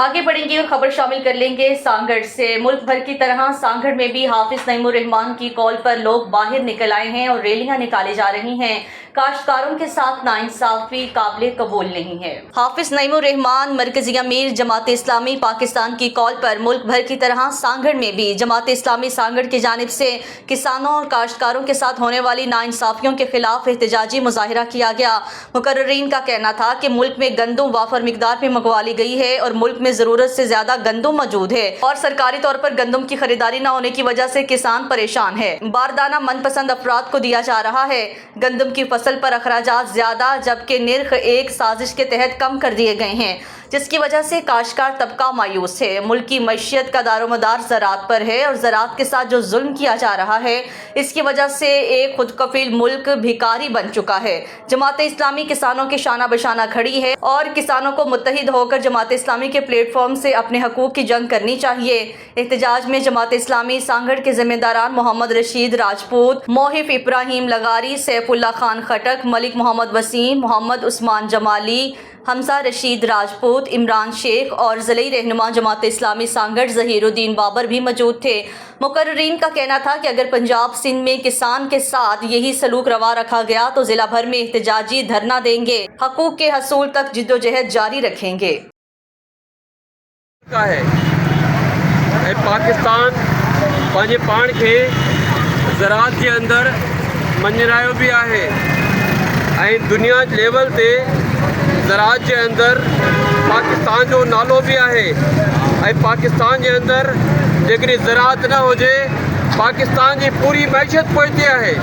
आगे बढ़ेंगे और खबर शामिल कर लेंगे सांगड़ से। मुल्क भर की तरह सांगड़ में भी हाफिज नईमुर रहमान की कॉल पर लोग बाहर निकल आए हैं और रैलियां निकाली जा रही हैं। काश्तकारों के साथ नाइंसाफी काबिल कबूल नहीं है। हाफिज नईमुर रहमान मरकजी अमीर जमात इस्लामी पाकिस्तान की कॉल पर मुल्क भर की तरह सांगड़ में भी जमात इस्लामी सांगड़ की जानिब से किसानों और काश्तकारों के साथ होने वाली नाइंसाफियों के खिलाफ एहतजाजी मुजाहिरा किया गया। मुकर्रिरीन का कहना था कि मुल्क में गंदम वाफर मिकदार में मंगवा ली गई है और मुल्क में जरूरत से ज्यादा गंदम मौजूद है और सरकारी तौर पर गंदम की खरीदारी न होने की वजह से किसान परेशान है। बारदाना मनपसंद अफराद को दिया जा रहा है। गंदम की फसल पर अखराजात ज्यादा जबकि निर्ख एक साजिश के तहत कम कर दिए गए हैं, जिसकी वजह से काश्तकार तबका मायूस है। मुल्क की मईशत का दारोमदार ज़राअत पर है और ज़राअत के साथ जो जुल्म किया जा रहा है इसकी वजह से एक खुद कफील मुल्क भिखारी बन चुका है। जमात इस्लामी किसानों के शाना बशाना खड़ी है और किसानों को मुत्तहिद होकर जमात इस्लामी के प्लेटफॉर्म से अपने हकूक़ की जंग करनी चाहिए। एहतजाज में जमात इस्लामी सांगड़ के जिम्मेदारान मोहम्मद रशीद राजपूत, मोहिफ इब्राहिम लगारी, सैफुल्लाह खान खटक, मलिक मोहम्मद वसीम, मोहम्मद उस्मान जमाली, हमजा रशीद राजपूत, इमरान शेख और ज़िले रहनुमा जमात इस्लामी सांगड़ ज़हीरुद्दीन बाबर भी मौजूद थे। मुकर्रिरीन का कहना था कि अगर पंजाब सिंध में किसान के साथ यही सलूक रवा रखा गया तो ज़िला भर में एहतजाजी धरना देंगे, हकूक़ के हसूल तक जिद्दोजहद जारी रखेंगे। पाकिस्तान पंहिंजे पाण खे ज़राअत जे अंदरि मञरायो बि आहे ऐं दुनिया लेवल ते ज़राअत जे अंदरि पाकिस्तान जो नालो बि आहे ऐं पाकिस्तान जे अंदरि जेकॾहिं ज़राअत न हुजे पाकिस्तान जी पूरी मैशत पोइते आहे।